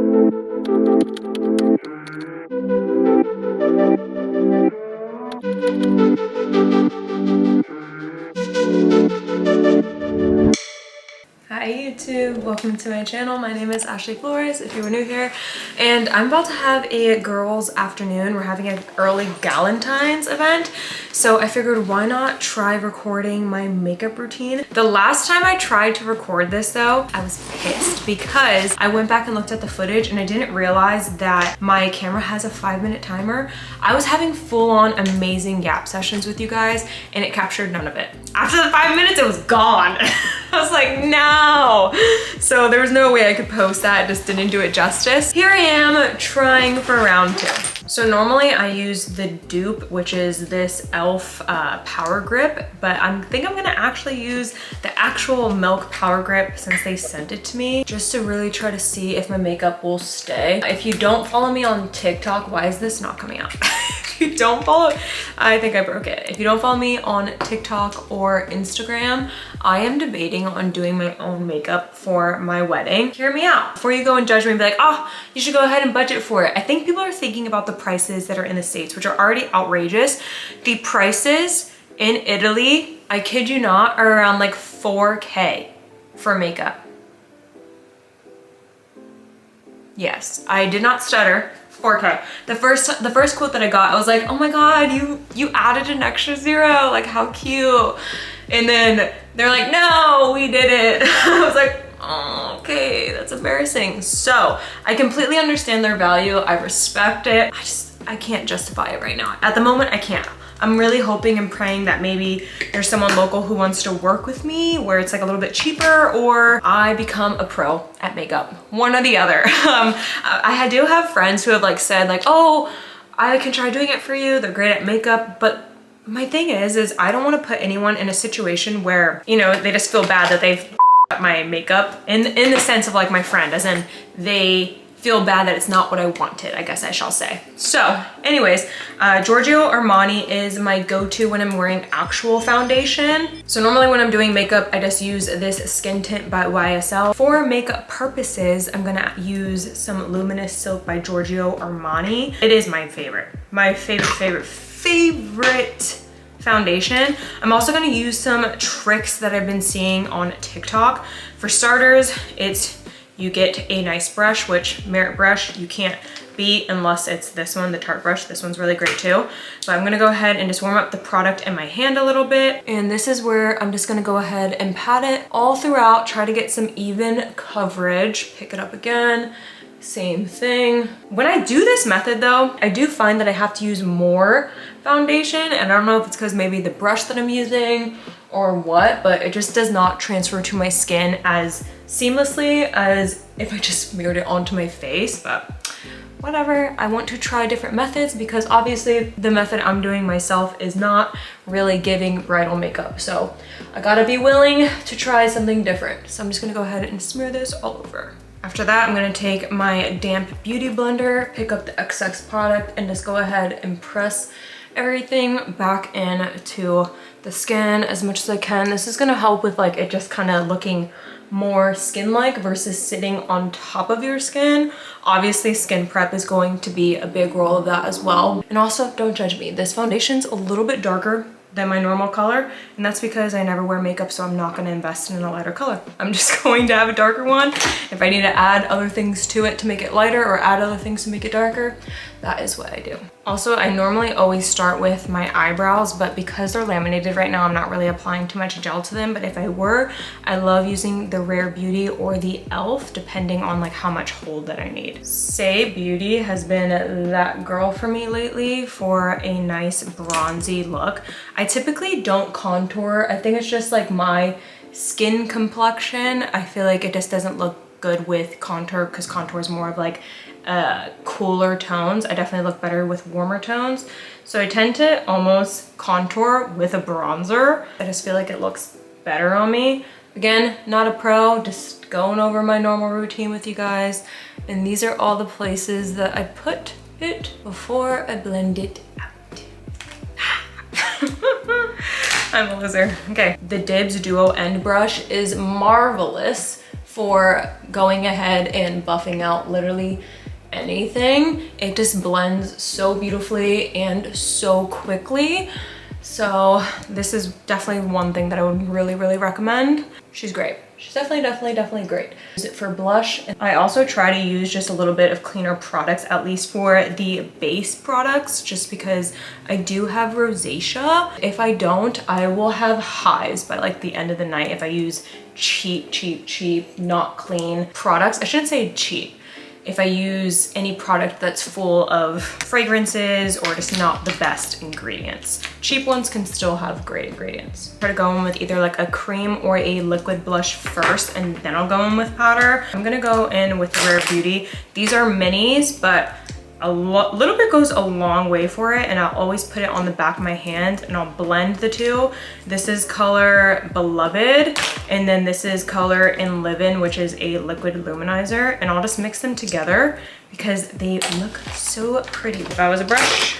Hi YouTube, welcome to my channel. My name is Ashley Flores if you are new here, and I'm about to have a girls afternoon. We're having an early Galentines event, so I figured why not try recording my makeup routine. The last time I tried to record this though, I was pissed because I went back and looked at the footage and I didn't realize that my camera has a 5-minute timer. I was having full-on amazing gap sessions with you guys and it captured none of it. After the 5 minutes, it was gone. I was like, no. So there was no way I could post that. It just didn't do it justice. Here I am trying for round 2. So normally I use the dupe, which is this e.l.f. Power Grip, but I think I'm gonna actually use the actual Milk Power Grip since they sent it to me, just to really try to see if my makeup will stay. If you don't follow me on TikTok, why is this not coming out? If you don't follow, I think I broke it. If you don't follow me on TikTok or Instagram, I am debating on doing my own makeup for my wedding. Hear me out. Before you go and judge me and be like, oh, you should go ahead and budget for it. I think people are thinking about the prices that are in the States, which are already outrageous. The prices in Italy, I kid you not, are around like 4K for makeup. Yes, I did not stutter. 4K. The first quote that I got, I was like, oh my God, you added an extra zero, like how cute. And then they're like, no, we did it. I was like, oh, okay, that's embarrassing. So I completely understand their value. I respect it. I can't justify it right now. At the moment, I can't. I'm really hoping and praying that maybe there's someone local who wants to work with me where it's like a little bit cheaper, or I become a pro at makeup. One or the other. I do have friends who have like said like, oh, I can try doing it for you. They're great at makeup. But my thing is I don't want to put anyone in a situation where, you know, they just feel bad that they've up my makeup in the sense of like my friend, as in they feel bad that it's not what I wanted, I guess I shall say. So anyways, Giorgio Armani is my go-to when I'm wearing actual foundation. So normally when I'm doing makeup, I just use this Skin Tint by YSL. For makeup purposes, I'm gonna use some Luminous Silk by Giorgio Armani. It is my favorite foundation. I'm also gonna use some tricks that I've been seeing on TikTok. For starters, you get a nice brush, which Merit brush, you can't beat unless it's this one, the Tarte brush. This one's really great too. But I'm gonna go ahead and just warm up the product in my hand a little bit. And this is where I'm just gonna go ahead and pat it all throughout, try to get some even coverage. Pick it up again, same thing. When I do this method though, I do find that I have to use more foundation, and I don't know if it's because maybe the brush that I'm using or what, but it just does not transfer to my skin as seamlessly as if I just smeared it onto my face. But whatever, I want to try different methods because obviously the method I'm doing myself is not really giving bridal makeup. So I gotta be willing to try something different. So I'm just gonna go ahead and smear this all over. After that, I'm gonna take my damp beauty blender, pick up the XX product, and just go ahead and press everything back into the skin as much as I can. This is gonna help with like it just kind of looking more skin-like versus sitting on top of your skin. Obviously, skin prep is going to be a big role of that as well. And also, don't judge me. This foundation's a little bit darker than my normal color, and that's because I never wear makeup, so I'm not gonna invest in a lighter color. I'm just going to have a darker one. If I need to add other things to it to make it lighter or add other things to make it darker, that is what I do. Also, I normally always start with my eyebrows, but because they're laminated right now, I'm not really applying too much gel to them. But if I were, I love using the Rare Beauty or the e.l.f. depending on like how much hold that I need. Say Beauty has been that girl for me lately for a nice bronzy look. I typically don't contour. I think it's just like my skin complexion. I feel like it just doesn't look good with contour because contour is more of like cooler tones. I definitely look better with warmer tones. So I tend to almost contour with a bronzer. I just feel like it looks better on me. Again, not a pro, just going over my normal routine with you guys. And these are all the places that I put it before I blend it out. I'm a loser. Okay, the Dibs Duo End Brush is marvelous for going ahead and buffing out literally anything. It just blends so beautifully and so quickly. So this is definitely one thing that I would really recommend. She's great. She's definitely great. Use it for blush. I also try to use just a little bit of cleaner products, at least for the base products, just because I do have rosacea. If I don't, I will have hives by like the end of the night if I use cheap, not clean products. I shouldn't say cheap. If I use any product that's full of fragrances or just not the best ingredients. Cheap ones can still have great ingredients. Try to go in with either like a cream or a liquid blush first, and then I'll go in with powder. I'm gonna go in with Rare Beauty. These are minis, but a little bit goes a long way for it, and I'll always put it on the back of my hand and I'll blend the two. This is color Beloved, and then this is color In Livin', which is a liquid luminizer, and I'll just mix them together because they look so pretty. If I was a brush,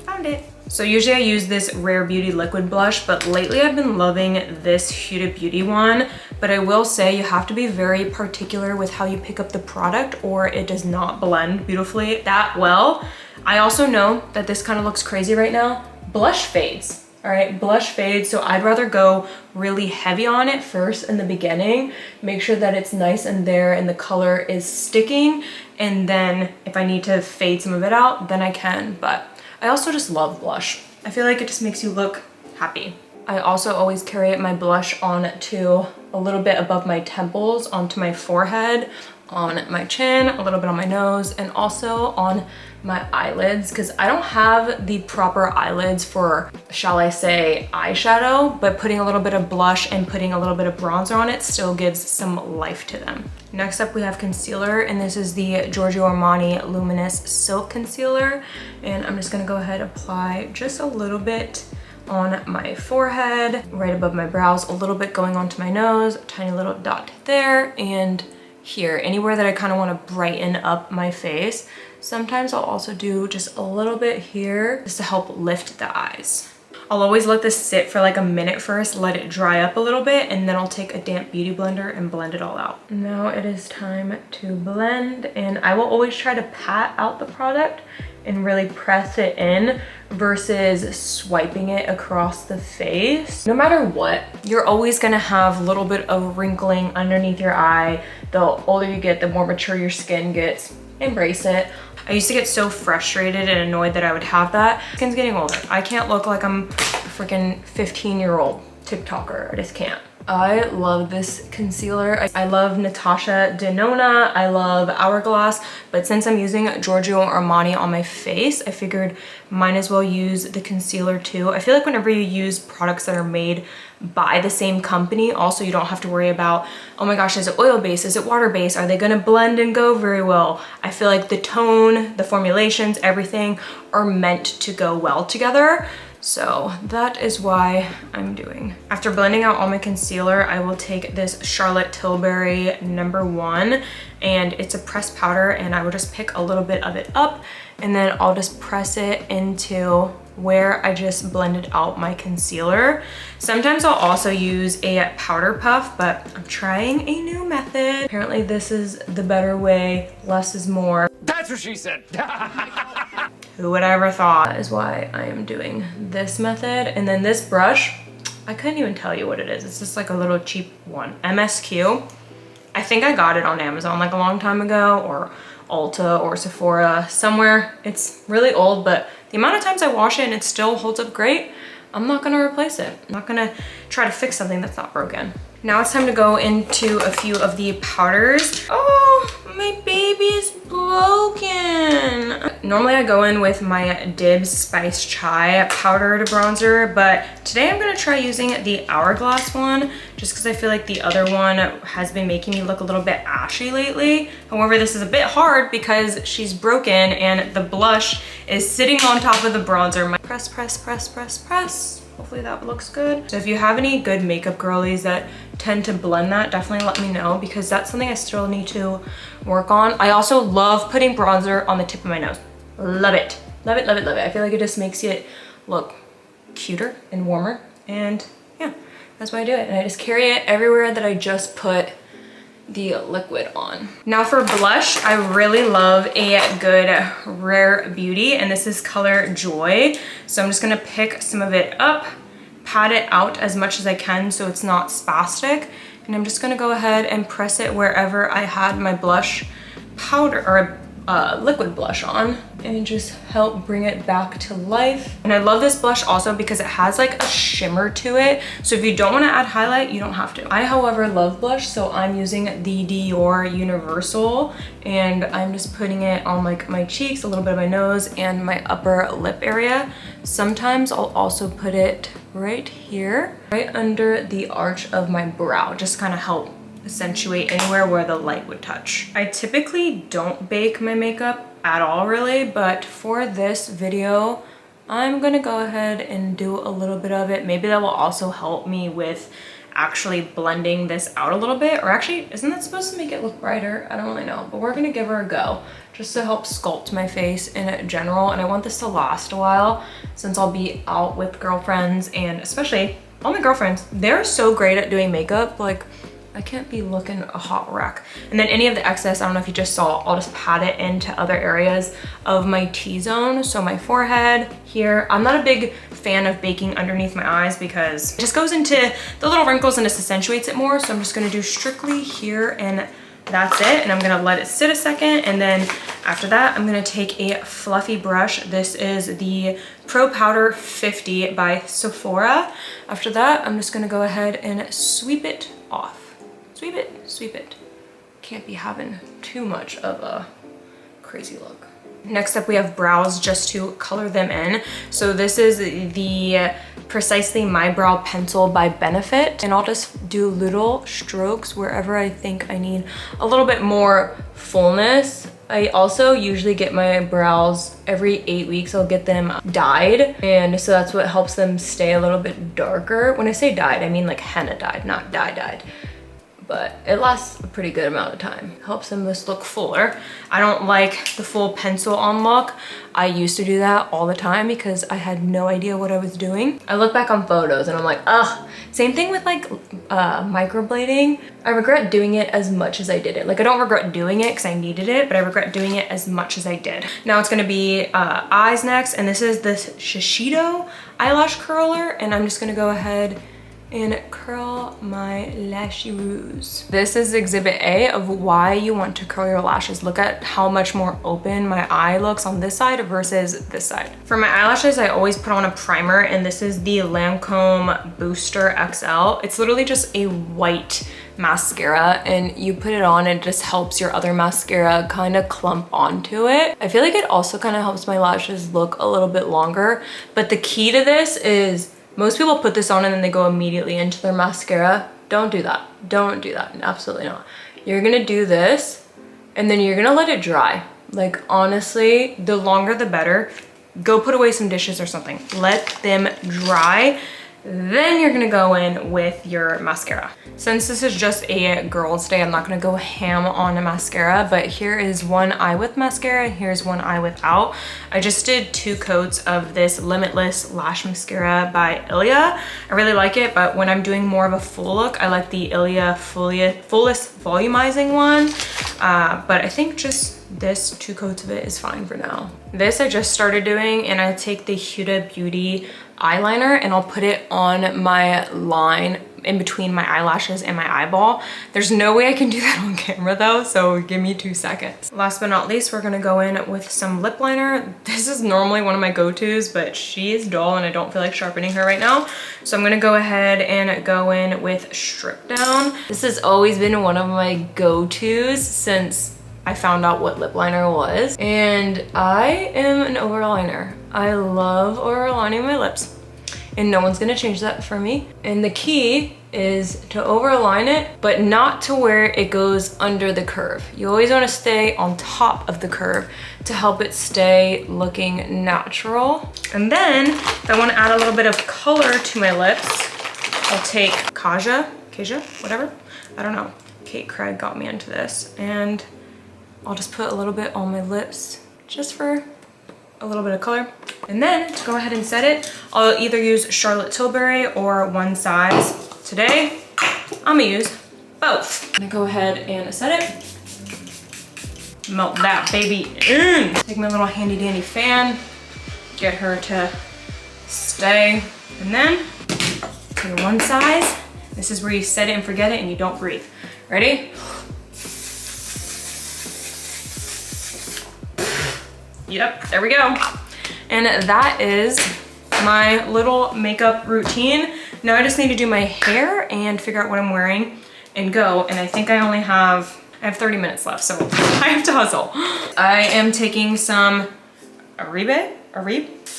found it. So usually I use this Rare Beauty liquid blush, but lately I've been loving this Huda Beauty one. But I will say you have to be very particular with how you pick up the product, or it does not blend beautifully that well. I also know that this kind of looks crazy right now. Blush fades, all right? Blush fades, so I'd rather go really heavy on it first in the beginning. Make sure that it's nice and there and the color is sticking. And then if I need to fade some of it out, then I can. But I also just love blush. I feel like it just makes you look happy. I also always carry my blush on to a little bit above my temples, onto my forehead, on my chin, a little bit on my nose, and also on my eyelids, because I don't have the proper eyelids for, shall I say, eyeshadow, but putting a little bit of blush and putting a little bit of bronzer on it still gives some life to them. Next up we have concealer, and this is the Giorgio Armani Luminous Silk Concealer, and I'm just gonna go ahead and apply just a little bit on my forehead, right above my brows, a little bit going onto my nose, a tiny little dot there, and here, anywhere that I kind of want to brighten up my face. Sometimes I'll also do just a little bit here just to help lift the eyes. I'll always let this sit for like a minute first, let it dry up a little bit, and then I'll take a damp beauty blender and blend it all out. Now it is time to blend, and I will always try to pat out the product and really press it in versus swiping it across the face. No matter what, you're always gonna have a little bit of wrinkling underneath your eye. The older you get, the more mature your skin gets. Embrace it. I used to get so frustrated and annoyed that I would have that. Skin's getting older. I can't look like I'm a freaking 15-year-old TikToker. I just can't. I love this concealer. I love Natasha Denona. I love Hourglass, but since I'm using Giorgio Armani on my face, I figured might as well use the concealer too. I feel like whenever you use products that are made by the same company, also you don't have to worry about, oh my gosh, is it oil based? Is it water based? Are they gonna blend and go very well? I feel like the tone, the formulations, everything are meant to go well together. So that is why I'm doing. After blending out all my concealer, I will take this Charlotte Tilbury #1, and it's a pressed powder, and I will just pick a little bit of it up, and then I'll just press it into where I just blended out my concealer. Sometimes I'll also use a powder puff, but I'm trying a new method. Apparently this is the better way, less is more. That's what she said. Who would ever thought? That is why I am doing this method. And then this brush, I couldn't even tell you what it is. It's just like a little cheap one, MSQ. I think I got it on Amazon like a long time ago, or Ulta or Sephora, somewhere. It's really old, but the amount of times I wash it and it still holds up great, I'm not gonna replace it. I'm not gonna try to fix something that's not broken. Now it's time to go into a few of the powders. Oh, my baby is broken. Normally I go in with my Dibs Spice Chai powdered bronzer, but today I'm gonna try using the Hourglass one, just because I feel like the other one has been making me look a little bit ashy lately. However, this is a bit hard because she's broken and the blush is sitting on top of the bronzer. Press, press, press, press, press. Hopefully that looks good. So if you have any good makeup girlies that tend to blend that, definitely let me know, because that's something I still need to work on. I also love putting bronzer on the tip of my nose. Love it. Love it, love it, love it. I feel like it just makes it look cuter and warmer. And yeah, that's why I do it. And I just carry it everywhere that I just put the liquid on. Now for blush, I really love a good Rare Beauty, and this is color Joy. So I'm just gonna pick some of it up, pat it out as much as I can so it's not spastic, and I'm just gonna go ahead and press it wherever I had my blush powder or liquid blush on, and just help bring it back to life. And I love this blush also because it has like a shimmer to it. So if you don't want to add highlight, you don't have to. I, however, love blush, so I'm using the Dior Universal, and I'm just putting it on like my cheeks, a little bit of my nose, and my upper lip area. Sometimes I'll also put it right here, right under the arch of my brow, just kind of help accentuate anywhere where the light would touch. I typically don't bake my makeup at all really, but for this video, I'm gonna go ahead and do a little bit of it. Maybe that will also help me with actually blending this out a little bit, or actually, isn't that supposed to make it look brighter? I don't really know, but we're gonna give her a go just to help sculpt my face in general. And I want this to last a while since I'll be out with girlfriends, and especially all my girlfriends, they're so great at doing makeup. Like, I can't be looking a hot wreck. And then any of the excess, I don't know if you just saw, I'll just pat it into other areas of my T-zone. So my forehead here. I'm not a big fan of baking underneath my eyes because it just goes into the little wrinkles and just accentuates it more. So I'm just gonna do strictly here, and that's it. And I'm gonna let it sit a second. And then after that, I'm gonna take a fluffy brush. This is the Pro Powder 50 by Sephora. After that, I'm just gonna go ahead and sweep it off. Sweep it, sweep it. Can't be having too much of a crazy look. Next up, we have brows, just to color them in. So this is the Precisely My Brow Pencil by Benefit, and I'll just do little strokes wherever I think I need a little bit more fullness. I also usually get my brows every 8 weeks. I'll get them dyed, and so that's what helps them stay a little bit darker. When I say dyed, I mean like henna dyed, not dyed. But it lasts a pretty good amount of time. Helps them just look fuller. I don't like the full pencil on look. I used to do that all the time because I had no idea what I was doing. I look back on photos and I'm like, ugh. Same thing with like microblading. I regret doing it as much as I did it. Like, I don't regret doing it because I needed it, but I regret doing it as much as I did. Now it's gonna be eyes next, and this is the Shiseido eyelash curler, and I'm just gonna go ahead and curl my lashes. This is exhibit A of why you want to curl your lashes. Look at how much more open my eye looks on this side versus this side. For my eyelashes, I always put on a primer, and this is the Lancome Booster XL. It's literally just a white mascara, and you put it on and it just helps your other mascara kind of clump onto it. I feel like it also kind of helps my lashes look a little bit longer, but the key to this is most people put this on and then they go immediately into their mascara. Don't do that. Don't do that. Absolutely not. You're gonna do this and then you're gonna let it dry. Like, honestly, the longer the better. Go put away some dishes or something. Let them dry. Then you're gonna go in with your mascara. Since this is just a girl's day, I'm not gonna go ham on a mascara, but here is one eye with mascara, here's one eye without. I just did 2 coats of this Limitless Lash Mascara by Ilia. I really like it, but when I'm doing more of a full look, I like the Ilia Fullest Volumizing one. But I think just this 2 coats of it is fine for now. This I just started doing, and I take the Huda Beauty eyeliner and I'll put it on my line in between my eyelashes and my eyeball. There's no way I can do that on camera though, so give me 2 seconds. Last but not least, we're gonna go in with some lip liner. This is normally one of my go-tos, but she is dull and I don't feel like sharpening her right now. So I'm gonna go ahead and go in with Strip Down. This has always been one of my go-tos since I found out what lip liner was, and I am an overliner. I love overlining my lips, and no one's gonna change that for me. And the key is to overline it, but not to where it goes under the curve. You always wanna stay on top of the curve to help it stay looking natural. And then if I wanna add a little bit of color to my lips, I'll take Kaja, whatever, I don't know. Kate Craig got me into this, and I'll just put a little bit on my lips just for a little bit of color. And then to go ahead and set it, I'll either use Charlotte Tilbury or One Size. Today, I'm gonna use both. I'm gonna go ahead and set it. Melt that baby in. Take my little handy dandy fan, get her to stay, and then to one size. This is where you set it and forget it and you don't breathe. Ready? Yep, there we go. And that is my little makeup routine. Now I just need to do my hair and figure out what I'm wearing and go. And I think I have 30 minutes left, so I have to hustle. I am taking some Eyebrow,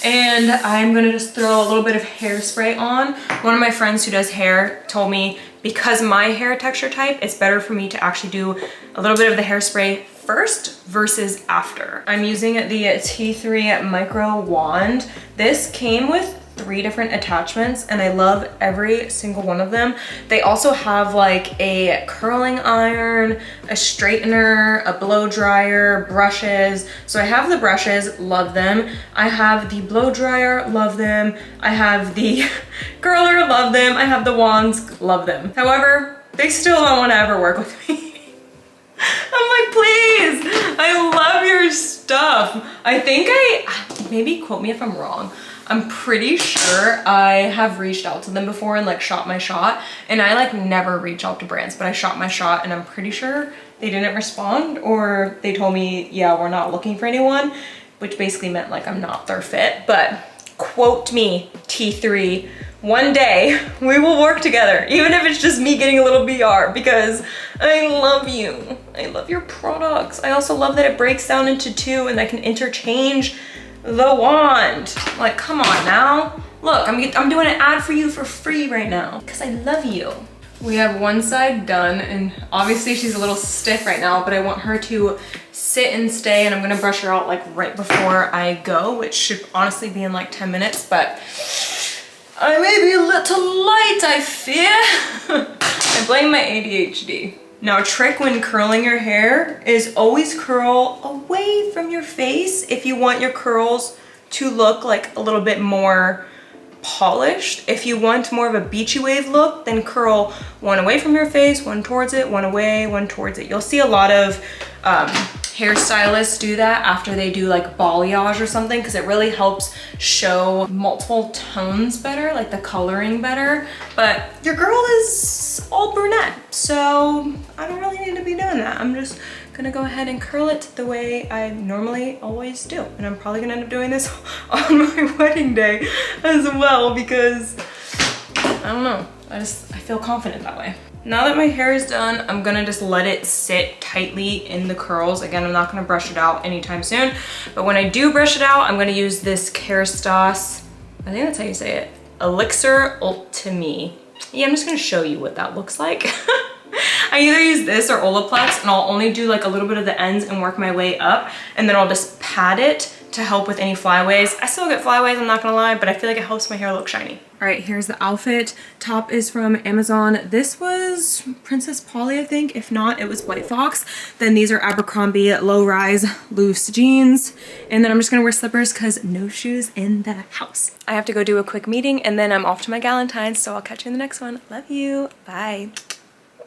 and I'm gonna just throw a little bit of hairspray on. One of my friends who does hair told me because my hair texture type, it's better for me to actually do a little bit of the hairspray first versus after. I'm using the T3 micro wand. This came with 3 different attachments and I love every single one of them. They also have like a curling iron, a straightener, a blow dryer, brushes. So I have the brushes, love them. I have the blow dryer, love them. I have the curler, love them. I have the wands, love them. However, they still don't want to ever work with me. I'm like, please, I love your stuff. I think maybe quote me if I'm wrong. I'm pretty sure I have reached out to them before and like shot my shot, and I like never reach out to brands, but I shot my shot and I'm pretty sure they didn't respond, or they told me, yeah, we're not looking for anyone, which basically meant like I'm not their fit. But quote me, T3, one day we will work together, even if it's just me getting a little BR, because I love you. I love your products. I also love that it breaks down into 2 and I can interchange the wand. Like, come on now. Look, I'm doing an ad for you for free right now because I love you. We have one side done, and obviously she's a little stiff right now, but I want her to sit and stay, and I'm gonna brush her out like right before I go, which should honestly be in like 10 minutes, but I may be a little light, I fear. I blame my ADHD. Now, a trick when curling your hair is always curl away from your face if you want your curls to look like a little bit more polished. If you want more of a beachy wave look, then curl one away from your face, one towards it, one away, one towards it. You'll see a lot of hairstylists do that after they do like balayage or something, because it really helps show multiple tones better, like the coloring better. But your girl is all brunette, so I don't really need to be doing that. I'm just gonna go ahead and curl it the way I normally always do. And I'm probably gonna end up doing this on my wedding day as well, because I don't know, I feel confident that way. Now that my hair is done, I'm gonna just let it sit tightly in the curls. Again, I'm not gonna brush it out anytime soon, but when I do brush it out, I'm gonna use this Kerastase, I think that's how you say it, Elixir Ultime. Yeah, I'm just gonna show you what that looks like. I either use this or Olaplex, and I'll only do like a little bit of the ends and work my way up, and then I'll just pat it to help with any flyaways. I still get flyaways, I'm not gonna lie, but I feel like it helps my hair look shiny. All right, here's the outfit. Top is from Amazon. This was Princess Polly, I think. If not, it was White Fox. Then these are Abercrombie low-rise loose jeans. And then I'm just gonna wear slippers because no shoes in the house. I have to go do a quick meeting and then I'm off to my Galentines, so I'll catch you in the next one. Love you, bye.